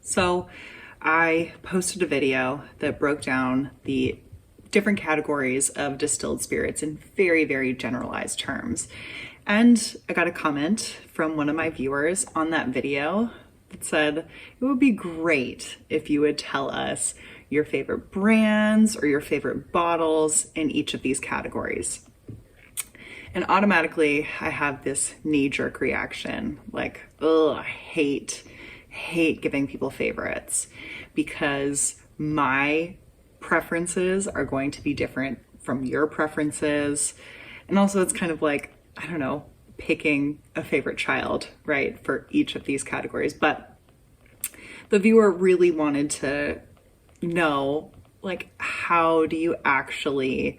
So I posted a video that broke down the different categories of distilled spirits in very, very generalized terms. And I got a comment from one of my viewers on that video that said, it would be great if you would tell us your favorite brands or your favorite bottles in each of these categories. And automatically I have this knee-jerk reaction, like, oh, I hate giving people favorites, because my preferences are going to be different from your preferences. And also it's kind of like, I don't know, picking a favorite child, right, for each of these categories. But the viewer really wanted to know, like, how do you actually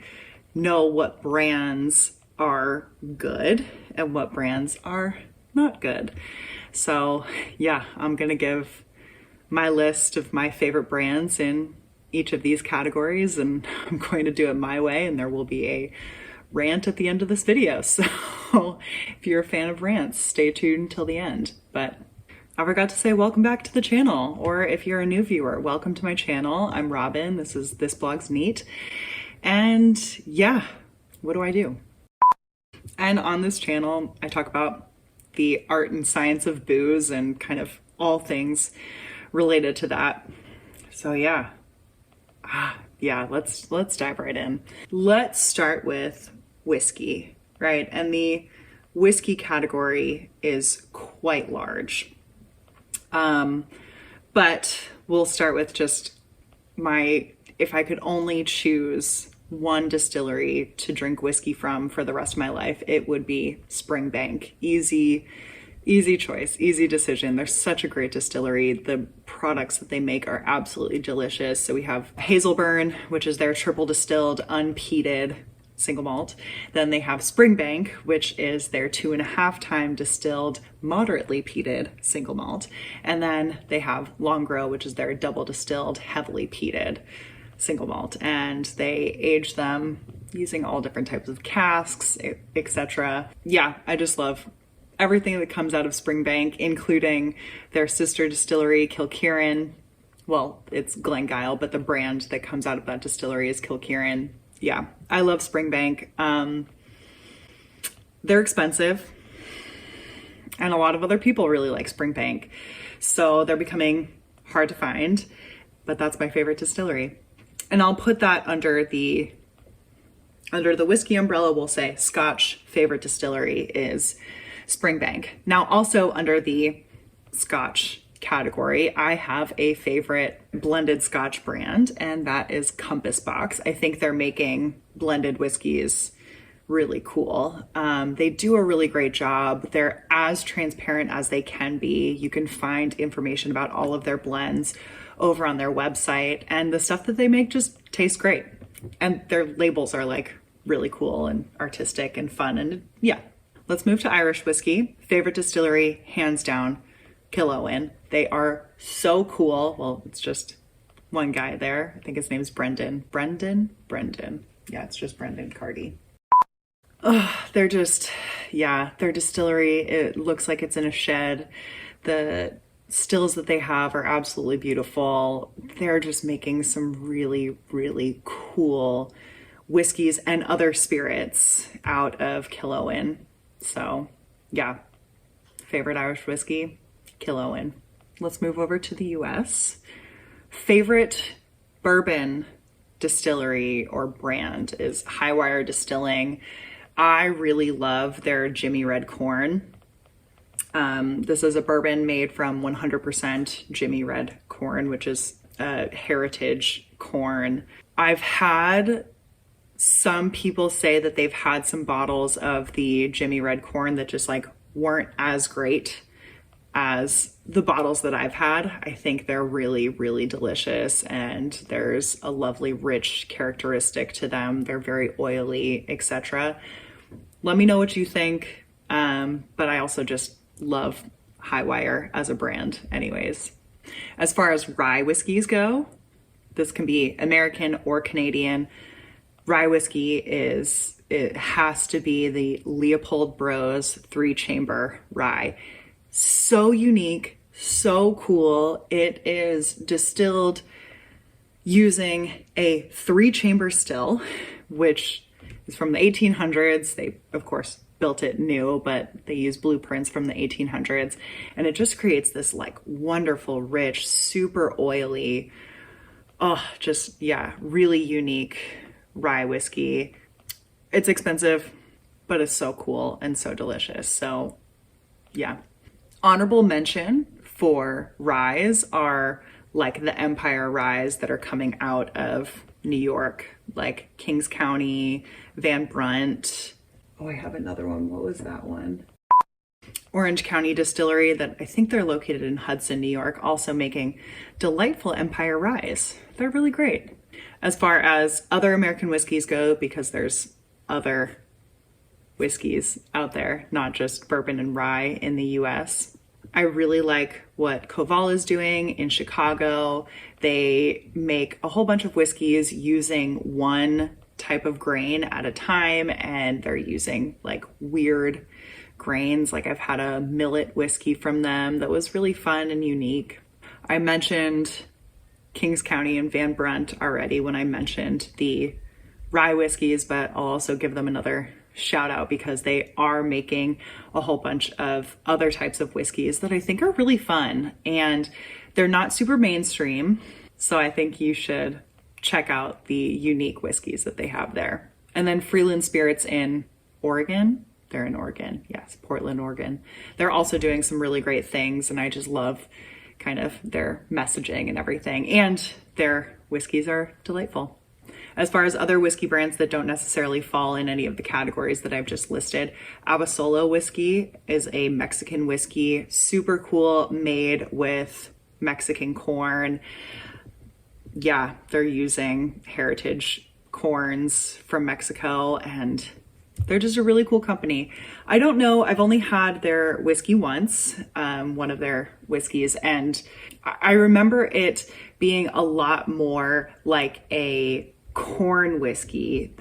know what brands are good and what brands are not good? So yeah, I'm gonna give my list of my favorite brands in each of these categories, and I'm going to do it my way, and there will be a rant at the end of this video. So if you're a fan of rants, stay tuned until the end. But I forgot to say welcome back to the channel, or if you're a new viewer, welcome to my channel. I'm Robin, this is This Blog's Neat. And yeah, what do I do? And on this channel, I talk about the art and science of booze and kind of all things related to that. So yeah, let's dive right in. Let's start with whiskey, right? And the whiskey category is quite large. But we'll start with just if I could only choose one distillery to drink whiskey from for the rest of my life, it would be Springbank. Easy choice, easy decision. They're such a great distillery. The products that they make are absolutely delicious. So we have Hazelburn, which is their triple distilled, unpeated single malt. Then they have Springbank, which is their 2.5 time distilled, moderately peated single malt. And then they have Longrow, which is their double distilled, heavily peated single malt, and they age them using all different types of casks, etc. Yeah, I just love everything that comes out of Springbank, including their sister distillery, Kilkerran. Well, it's Glengyle, but the brand that comes out of that distillery is Kilkerran. Yeah, I love Springbank. They're expensive, and a lot of other people really like Springbank, so they're becoming hard to find, but that's my favorite distillery. And I'll put that under the whiskey umbrella. We'll say Scotch favorite distillery is Springbank. Now, also under the Scotch category, I have a favorite blended Scotch brand, and that is Compass Box. I think they're making blended whiskeys really cool. They do a really great job. They're as transparent as they can be. You can find information about all of their blends over on their website, and the stuff that they make just tastes great. And their labels are like really cool and artistic and fun. And yeah, let's move to Irish whiskey. Favorite distillery, hands down, Killowen. They are so cool. Well, it's just one guy there. I think his name is Brendan. Brendan? Yeah, it's just Brendan Cardy. Oh, they're just, yeah, their distillery, it looks like it's in a shed. The stills that they have are absolutely beautiful. They're just making some really, really cool whiskeys and other spirits out of Killowen. So yeah, favorite Irish whiskey, Killowen. Let's move over to the US. Favorite bourbon distillery or brand is Highwire Distilling. I really love their Jimmy Red Corn. This is a bourbon made from 100% Jimmy Red corn, which is a heritage corn. I've had some people say that they've had some bottles of the Jimmy Red corn that just like weren't as great as the bottles that I've had. I think they're really, really delicious, and there's a lovely rich characteristic to them. They're very oily, etc. Let me know what you think, but I also just love Highwire as a brand anyways. As far as rye whiskeys go, this can be American or Canadian. Rye whiskey it has to be the Leopold Bros 3-chamber rye. So unique, so cool. It is distilled using a 3-chamber still, which is from the 1800s. They, of course, built it new, but they use blueprints from the 1800s. And it just creates this like wonderful, rich, super oily, just, yeah, really unique rye whiskey. It's expensive, but it's so cool and so delicious. So yeah. Honorable mention for ryes are like the Empire ryes that are coming out of New York, like Kings County, Van Brunt. Oh, I have another one. What was that one? Orange County Distillery, that I think they're located in Hudson, New York, also making delightful Empire ryes. They're really great. As far as other American whiskeys go, because there's other whiskeys out there, not just bourbon and rye in the US. I really like what Koval is doing in Chicago. They make a whole bunch of whiskeys using one type of grain at a time, and they're using like weird grains. Like I've had a millet whiskey from them that was really fun and unique. I mentioned Kings County and Van Brunt already when I mentioned the rye whiskeys, but I'll also give them another shout out because they are making a whole bunch of other types of whiskeys that I think are really fun, and they're not super mainstream. So I think you should check out the unique whiskeys that they have there. And then Freeland Spirits in Oregon. They're in Oregon. Yes, Portland, Oregon. They're also doing some really great things, and I just love kind of their messaging and everything. And their whiskeys are delightful. As far as other whiskey brands that don't necessarily fall in any of the categories that I've just listed, Abasolo whiskey is a Mexican whiskey, super cool, made with Mexican corn. Yeah, they're using heritage corns from Mexico, and they're just a really cool company. I don't know, I've only had their whiskey once, one of their whiskeys, and I remember it being a lot more like a corn whiskey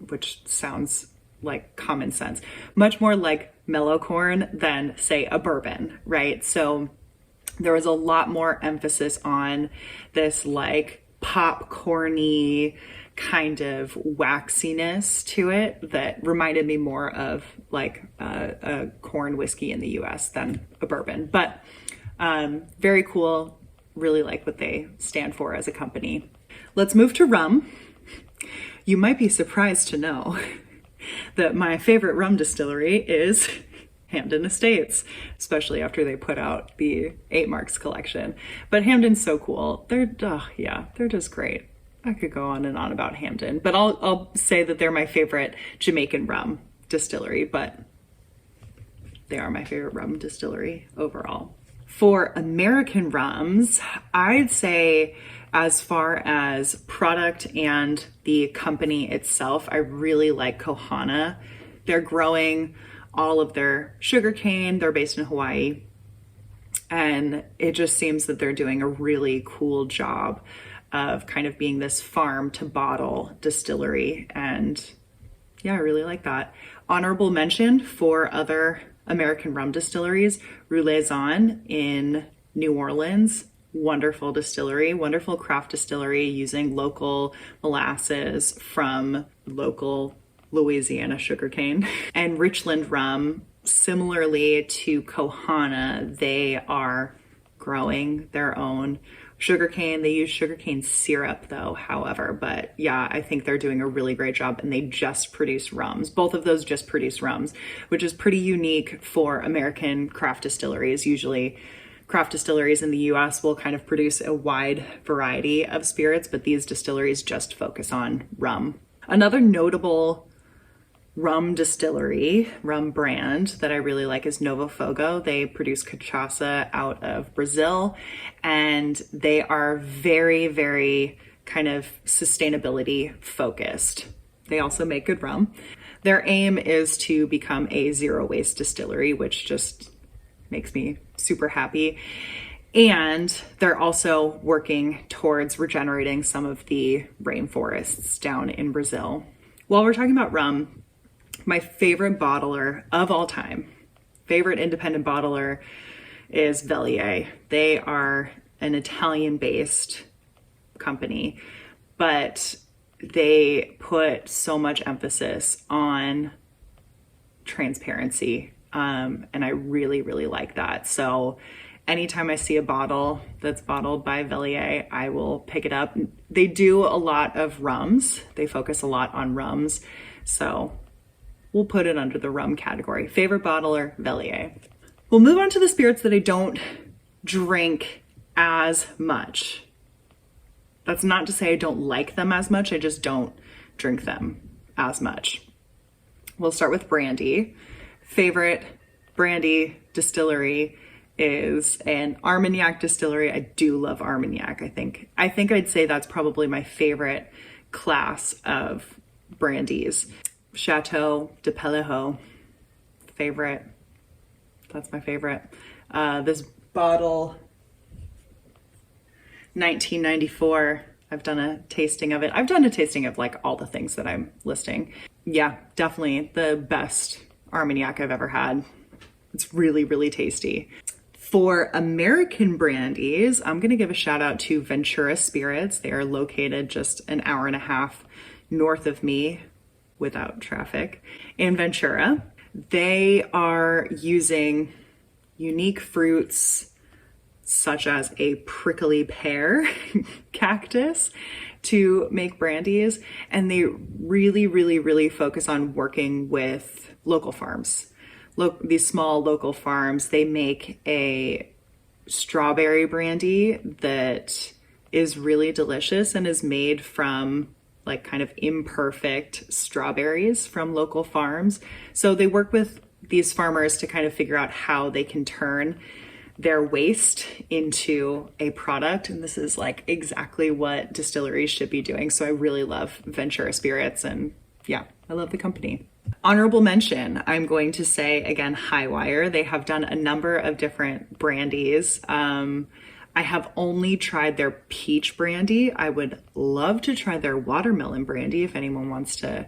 which sounds like common sense, much more like mellow corn than say a bourbon, right? So there was a lot more emphasis on this like popcorny kind of waxiness to it that reminded me more of like a corn whiskey in the US than a bourbon. But very cool, really like what they stand for as a company. Let's move to rum. You might be surprised to know that my favorite rum distillery is Hamden Estates, especially after they put out the 8 Marks collection. But Hamden's so cool. They're just great. I could go on and on about Hamden, but I'll say that they're my favorite Jamaican rum distillery, but they are my favorite rum distillery overall. For American rums, I'd say as far as product and the company itself, I really like Kohana. They're growing all of their sugarcane. They're based in Hawaii. And it just seems that they're doing a really cool job of kind of being this farm to bottle distillery. And yeah, I really like that. Honorable mention for other American rum distilleries, Rouleaison in New Orleans. Wonderful distillery, wonderful craft distillery using local molasses from local Louisiana sugarcane. And Richland Rum, similarly to Kohana, they are growing their own sugarcane. They use sugarcane syrup though, however, but yeah, I think they're doing a really great job, and they just produce rums. Both of those just produce rums, which is pretty unique for American craft distilleries. Usually craft distilleries in the US will kind of produce a wide variety of spirits, but these distilleries just focus on rum. Another notable rum distillery, rum brand that I really like is Novo Fogo. They produce cachaça out of Brazil, and they are very, very kind of sustainability focused. They also make good rum. Their aim is to become a zero waste distillery, which just makes me super happy. And they're also working towards regenerating some of the rainforests down in Brazil. While we're talking about rum, my favorite bottler of all time, favorite independent bottler is Velier. They are an Italian-based company, but they put so much emphasis on transparency. And I really, really like that. So anytime I see a bottle that's bottled by Velier, I will pick it up. They do a lot of rums. They focus a lot on rums. So we'll put it under the rum category. Favorite bottler, Velier. We'll move on to the spirits that I don't drink as much. That's not to say I don't like them as much. I just don't drink them as much. We'll start with brandy. Favorite brandy distillery is an Armagnac distillery. I do love Armagnac. I think I'd say that's probably my favorite class of brandies. Chateau de Pellejo, favorite. That's my favorite. This bottle, 1994. I've done a tasting of it. I've done a tasting of like all the things that I'm listing. Yeah, definitely the best Armagnac I've ever had. It's really, really tasty. For American brandies, I'm gonna give a shout out to Ventura Spirits. They are located just an hour and a half north of me without traffic in Ventura. They are using unique fruits such as a prickly pear cactus to make brandies. And they really, really, really focus on working with local farms. These small local farms, they make a strawberry brandy that is really delicious and is made from like kind of imperfect strawberries from local farms. So they work with these farmers to kind of figure out how they can turn their waste into a product. And this is like exactly what distilleries should be doing. So I really love Ventura Spirits, and yeah, I love the company. Honorable mention, I'm going to say again, Highwire. They have done a number of different brandies. I have only tried their peach brandy. I would love to try their watermelon brandy if anyone wants to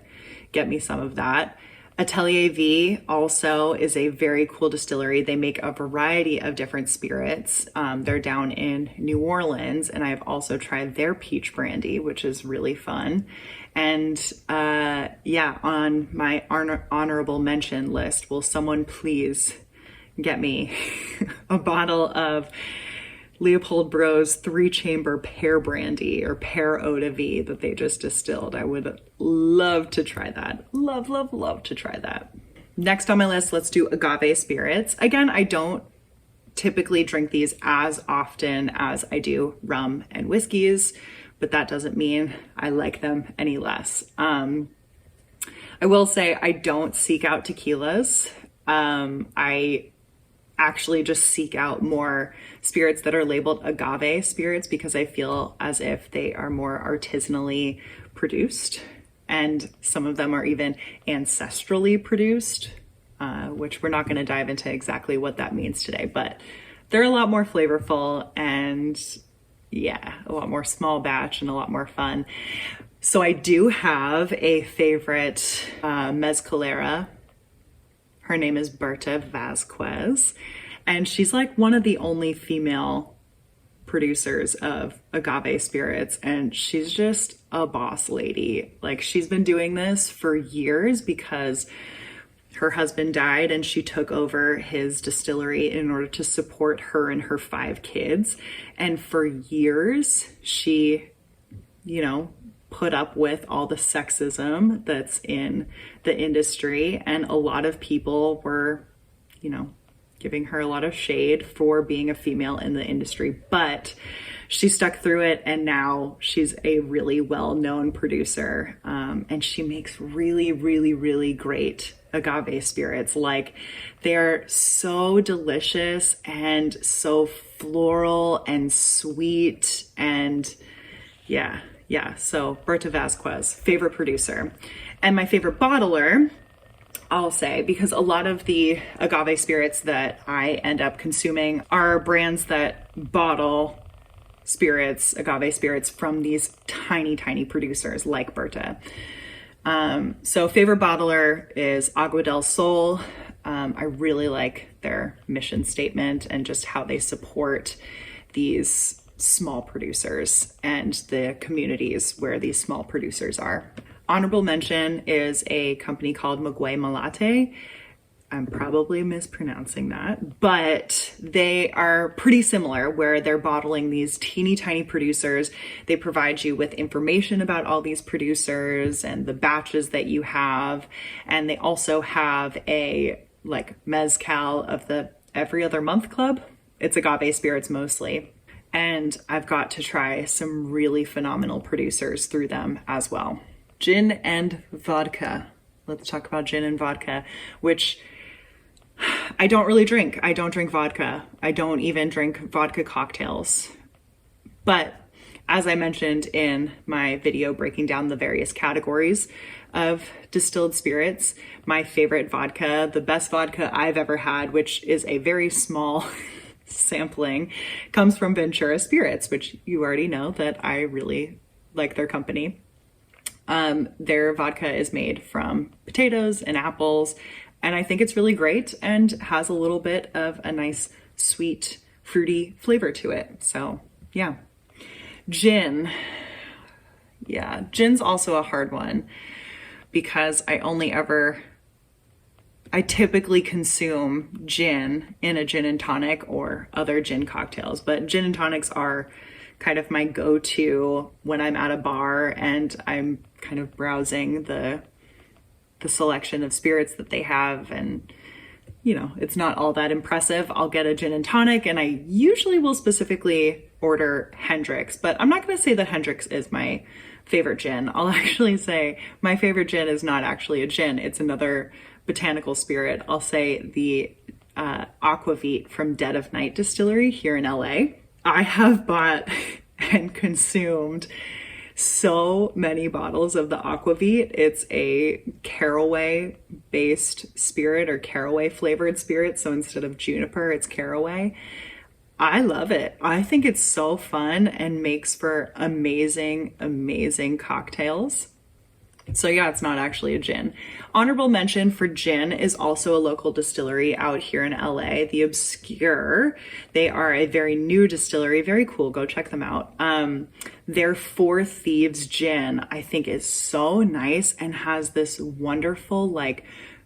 get me some of that. Atelier V also is a very cool distillery. They make a variety of different spirits. They're down in New Orleans, and I've also tried their peach brandy, which is really fun. And yeah, on my honorable mention list, will someone please get me a bottle of Leopold Bro's 3-chamber pear brandy or pear eau de vie that they just distilled. I would love to try that. Love, love, love to try that. Next on my list, let's do agave spirits. Again, I don't typically drink these as often as I do rum and whiskeys, but that doesn't mean I like them any less. I will say I don't seek out tequilas. I actually just seek out more spirits that are labeled agave spirits because I feel as if they are more artisanally produced, and some of them are even ancestrally produced, which we're not going to dive into exactly what that means today, but they're a lot more flavorful and yeah, a lot more small batch and a lot more fun. So I do have a favorite mezcalera. Her name is Berta Vasquez, and she's like one of the only female producers of agave spirits, and she's just a boss lady. Like, she's been doing this for years because her husband died and she took over his distillery in order to support her and her 5 kids. And for years, she, put up with all the sexism that's in the industry. And a lot of people were, giving her a lot of shade for being a female in the industry, but she stuck through it. And now she's a really well-known producer. And she makes really, really, really great agave spirits. Like, they're so delicious and so floral and sweet. And yeah. So Berta Vasquez, favorite producer. And my favorite bottler, I'll say, because a lot of the agave spirits that I end up consuming are brands that bottle spirits, agave spirits, from these tiny, tiny producers like Berta. So favorite bottler is Agua del Sol. I really like their mission statement and just how they support these small producers and the communities where these small producers are. Honorable mention is a company called Magway Malate. I'm probably mispronouncing that, but they are pretty similar where they're bottling these teeny tiny producers. They provide you with information about all these producers and the batches that you have. And they also have a like mezcal of the every other month club. It's agave spirits mostly. And I've got to try some really phenomenal producers through them as well. Gin and vodka. Let's talk about gin and vodka, which I don't really drink. I don't drink vodka. I don't even drink vodka cocktails. But as I mentioned in my video breaking down the various categories of distilled spirits, my favorite vodka, the best vodka I've ever had, which is a very small sampling, comes from Ventura Spirits, which you already know that I really like their company. Their vodka is made from potatoes and apples, and I think it's really great and has a little bit of a nice, sweet, fruity flavor to it. So yeah. Gin. Yeah, gin's also a hard one because I typically consume gin in a gin and tonic or other gin cocktails, but gin and tonics are kind of my go-to when I'm at a bar and I'm kind of browsing the selection of spirits that they have, and you know, it's not all that impressive. I'll get a gin and tonic, and I usually will specifically order Hendrick's, but I'm not going to say that Hendrick's is my favorite gin. I'll actually say my favorite gin is not actually a gin. It's another botanical spirit. I'll say the Aquavit from Dead of Night Distillery here in LA. I have bought and consumed so many bottles of the Aquavit. It's a caraway based spirit or caraway flavored spirit. So instead of juniper, it's caraway. I love it. I think it's so fun and makes for amazing, amazing cocktails. So yeah, it's not actually a gin. Honorable mention for gin is also a local distillery out here in LA, The Obscure. They are a very new distillery, very cool. Go check them out. Their Four Thieves gin, I think, is so nice and has this wonderful like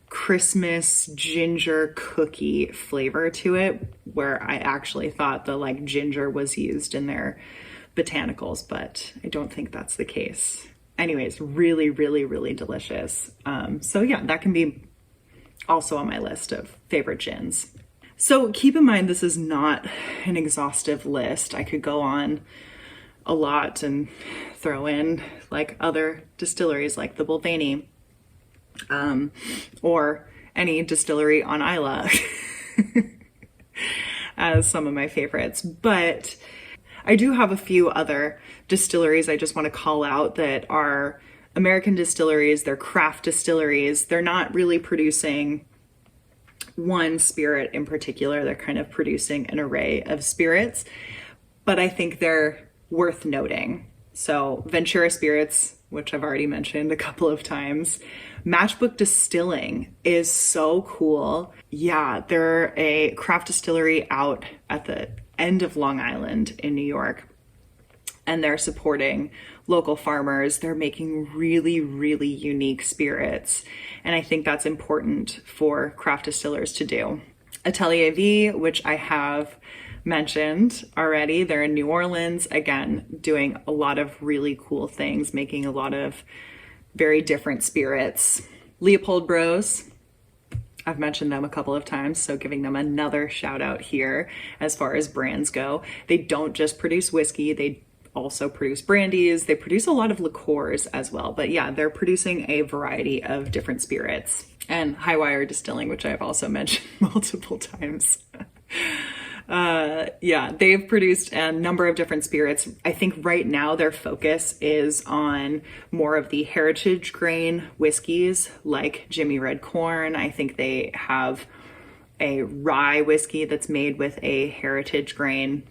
Christmas ginger cookie flavor to it, where I actually thought the like ginger was used in their botanicals, but I don't think that's the case. Anyways, really, really, really delicious. So yeah, that can be also on my list of favorite gins. So keep in mind, this is not an exhaustive list. I could go on a lot and throw in like other distilleries like the Bulvani, or any distillery on Isla as some of my favorites. But I do have a few other distilleries I just want to call out that are American distilleries. They're craft distilleries. They're not really producing one spirit in particular. They're kind of producing an array of spirits, but I think they're worth noting. So Ventura Spirits, which I've already mentioned a couple of times. Matchbook Distilling is so cool. Yeah, they're a craft distillery out at the end of Long Island in New York, and they're supporting local farmers. They're making really, really unique spirits, and I think that's important for craft distillers to do. Atelier V, which I have mentioned already, they're in New Orleans, again, doing a lot of really cool things, making a lot of very different spirits. Leopold Bros, I've mentioned them a couple of times, so giving them another shout out here as far as brands go. They don't just produce whiskey, they also produce brandies. They produce a lot of liqueurs as well. But yeah, they're producing a variety of different spirits. And Highwire Distilling, which I've also mentioned multiple times. Yeah, they've produced a number of different spirits. I think right now their focus is on more of the heritage grain whiskeys like Jimmy Red Corn. I think they have a rye whiskey that's made with a heritage grain.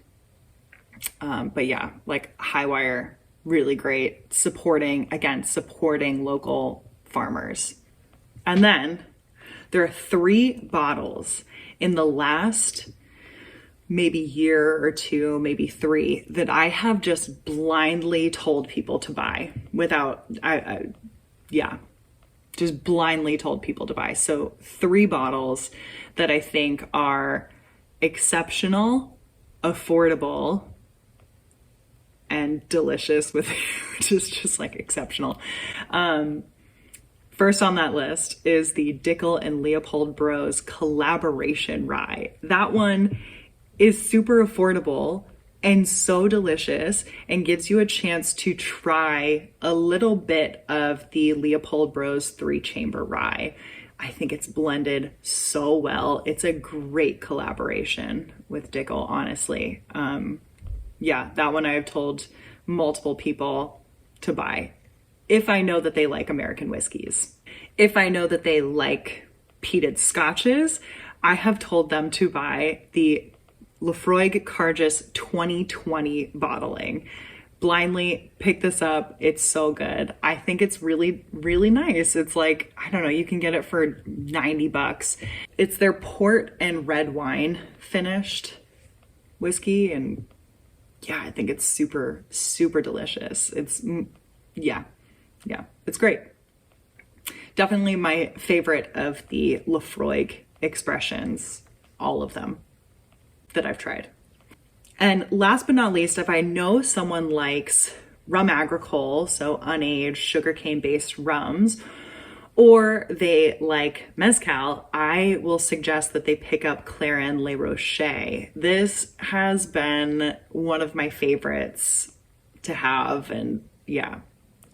But yeah, like Highwire, really great, supporting local farmers. And then There are 3 bottles in the last maybe year or 2, maybe 3, that I have just blindly told people to buy just blindly told people to buy. So 3 bottles that I think are exceptional, affordable, and delicious, which is just like exceptional. First on that list is the Dickel and Leopold Bros collaboration rye. That one is super affordable and so delicious and gives you a chance to try a little bit of the Leopold Bros 3-chamber rye. I think it's blended so well. It's a great collaboration with Dickel, honestly. That one I have told multiple people to buy. If I know that they like American whiskeys. If I know that they like peated scotches, I have told them to buy the Laphroaig Cargis 2020 bottling. Blindly pick this up. It's so good. I think it's really, really nice. It's like, I don't know, you can get it for $90. It's their port and red wine finished whiskey. And yeah, I think it's super, super delicious. It's great. Definitely my favorite of the Laphroaig expressions, all of them that I've tried. And last but not least, if I know someone likes rum agricole, so unaged sugarcane based rums, or they like mezcal, I will suggest that they pick up Clairin Le Rocher. This has been one of my favorites to have, and yeah,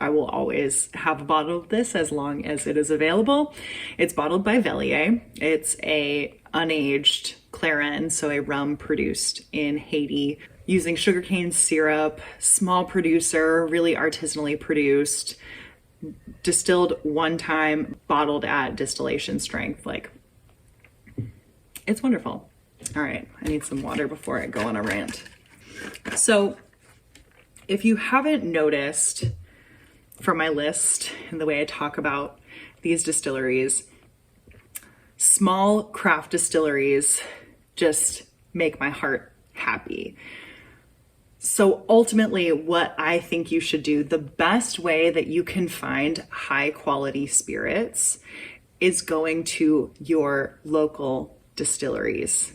I will always have a bottle of this as long as it is available. It's bottled by Vellier. It's a unaged Clairin, so a rum produced in Haiti using sugarcane syrup, small producer, really artisanally produced, distilled one time, bottled at distillation strength. Like, it's wonderful. All right, I need some water before I go on a rant. So if you haven't noticed from my list and the way I talk about these distilleries, small craft distilleries just make my heart happy. So ultimately, what I think you should do, the best way that you can find high quality spirits is going to your local distilleries,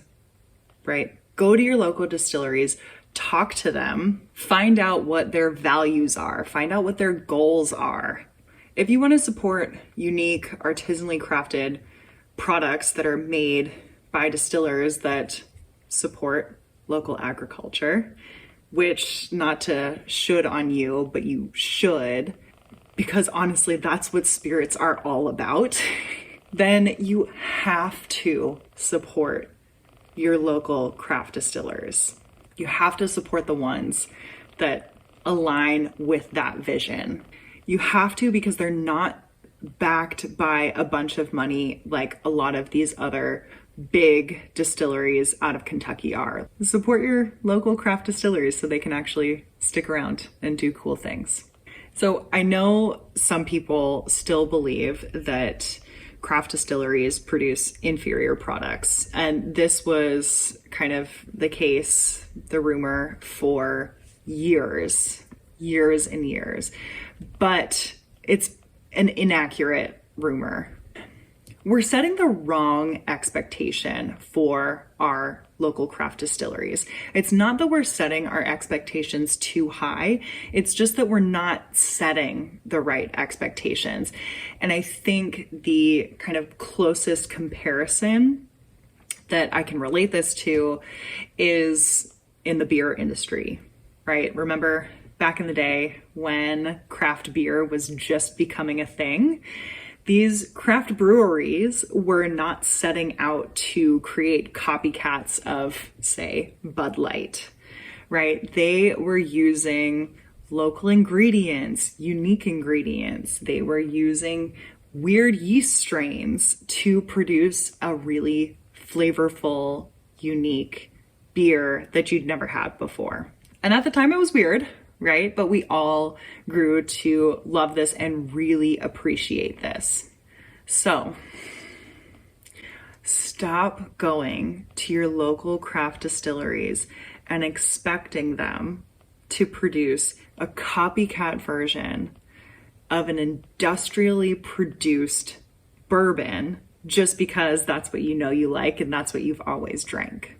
right? Go to your local distilleries, talk to them, find out what their values are, find out what their goals are. If you want to support unique, artisanally crafted products that are made by distillers that support local agriculture, which, not to should on you, but you should, because honestly, that's what spirits are all about, then you have to support your local craft distillers. You have to support the ones that align with that vision. You have to, because they're not backed by a bunch of money like a lot of these other big distilleries out of Kentucky are. Support your local craft distilleries so they can actually stick around and do cool things. So I know some people still believe that craft distilleries produce inferior products, and this was kind of the case, the rumor, for years and years. But it's an inaccurate rumor. We're setting the wrong expectation for our local craft distilleries. It's not that we're setting our expectations too high. It's just that we're not setting the right expectations. And I think the kind of closest comparison that I can relate this to is in the beer industry, right? Remember back in the day when craft beer was just becoming a thing? These craft breweries were not setting out to create copycats of, say, Bud Light, right? They were using local ingredients, unique ingredients. They were using weird yeast strains to produce a really flavorful, unique beer that you'd never had before. And at the time it was weird, right? But we all grew to love this and really appreciate this. So Stop going to your local craft distilleries and expecting them to produce a copycat version of an industrially produced bourbon just because that's what you know you like and that's what you've always drank.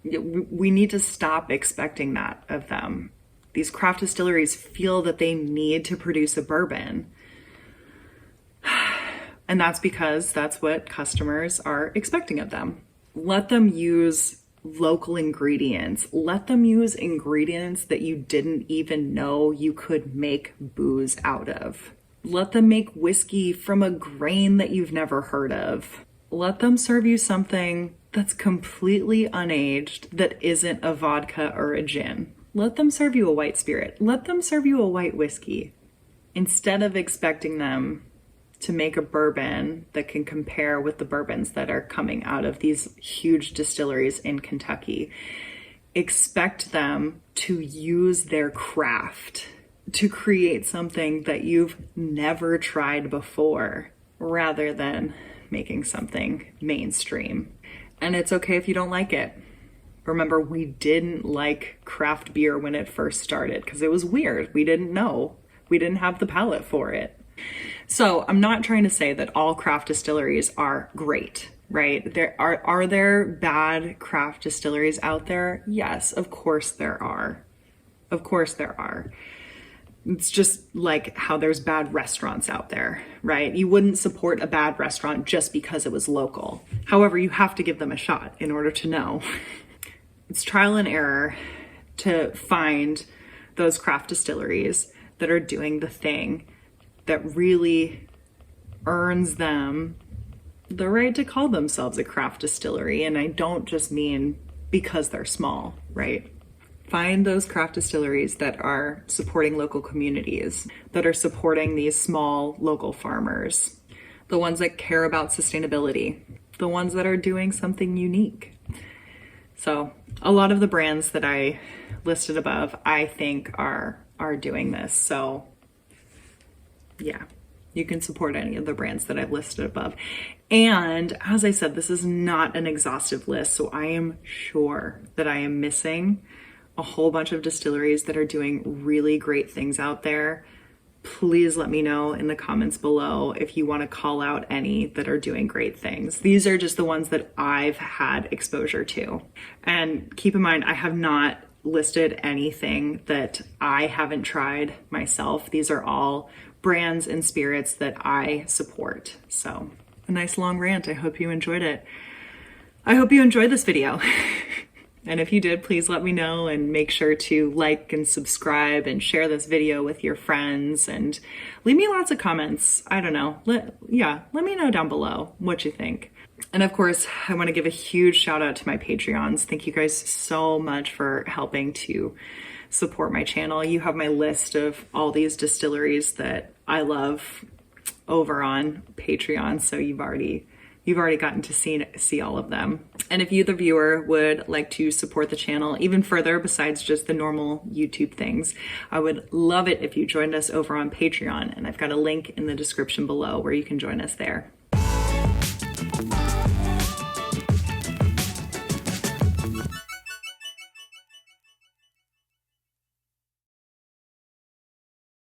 We need to stop expecting that of them. These craft distilleries feel that they need to produce a bourbon. And that's because that's what customers are expecting of them. Let them use local ingredients. Let them use ingredients that you didn't even know you could make booze out of. Let them make whiskey from a grain that you've never heard of. Let them serve you something that's completely unaged, that isn't a vodka or a gin. Let them serve you a white spirit. Let them serve you a white whiskey. Instead of expecting them to make a bourbon that can compare with the bourbons that are coming out of these huge distilleries in Kentucky, expect them to use their craft to create something that you've never tried before, rather than making something mainstream. And it's okay if you don't like it. Remember, we didn't like craft beer when it first started because it was weird. We didn't know. We didn't have the palate for it. So I'm not trying to say that all craft distilleries are great, right? Are there bad craft distilleries out there? Yes, of course there are. Of course there are. It's just like how there's bad restaurants out there, right? You wouldn't support a bad restaurant just because it was local. However, you have to give them a shot in order to know. It's trial and error to find those craft distilleries that are doing the thing that really earns them the right to call themselves a craft distillery. And I don't just mean because they're small, right? Find those craft distilleries that are supporting local communities, that are supporting these small local farmers, the ones that care about sustainability, the ones that are doing something unique. So a lot of the brands that I listed above, I think are doing this. So yeah, you can support any of the brands that I've listed above. And as I said, this is not an exhaustive list. So I am sure that I am missing a whole bunch of distilleries that are doing really great things out there. Please let me know in the comments below if you want to call out any that are doing great things. These are just the ones that I've had exposure to. And keep in mind, I have not listed anything that I haven't tried myself. These are all brands and spirits that I support. So a nice long rant. I hope you enjoyed it. I hope you enjoyed this video. And if you did, please let me know, and make sure to like and subscribe and share this video with your friends, and leave me lots of comments. I don't know. Let me know down below what you think. And of course, I want to give a huge shout out to my Patreons. Thank you guys so much for helping to support my channel. You have my list of all these distilleries that I love over on Patreon, so you've already gotten to see all of them. And if you, the viewer, would like to support the channel even further besides just the normal YouTube things, I would love it if you joined us over on Patreon. And I've got a link in the description below where you can join us there.